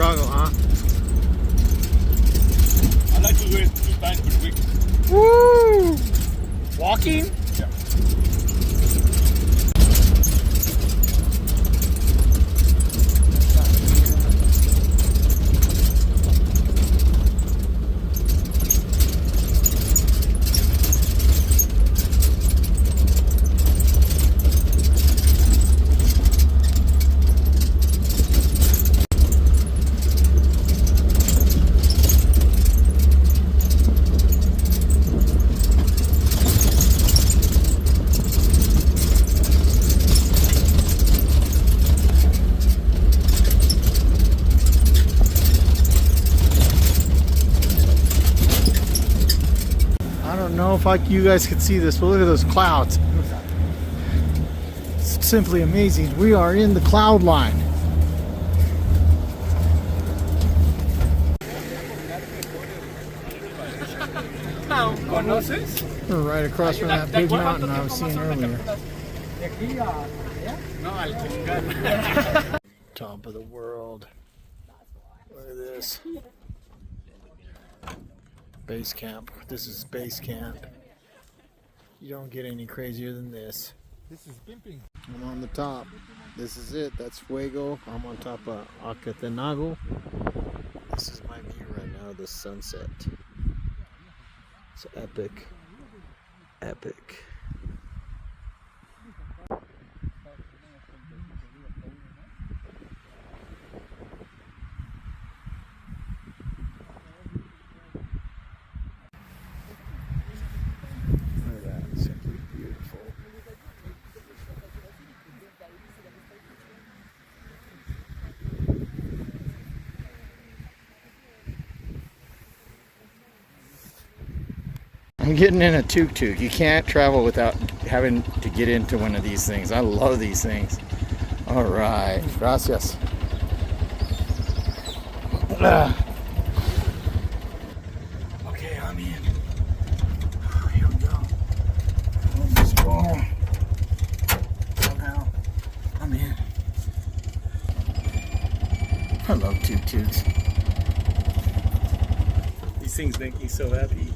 struggle, huh? I like to do it 2 times per week. Woo! Walking? Yeah. I don't know if you guys can see this, but look at those clouds. It's simply amazing. We are in the cloud line. We're right across from that big mountain I was seeing earlier. Top of the world. Look at this. Base camp. This is base camp. You don't get any crazier than this. This is pimping. I'm on the top. This is it. That's Fuego. I'm on top of Acatenango. This is my view right now, the sunset. It's epic. Epic. Look at that. Simply beautiful. I'm getting in a tuk-tuk. You can't travel without having to get into one of these things. I love these things. All right. Gracias. Okay, I'm in. Here we go. Let's go. Somehow, I'm in. I love tuk-tuks. These things make me so happy.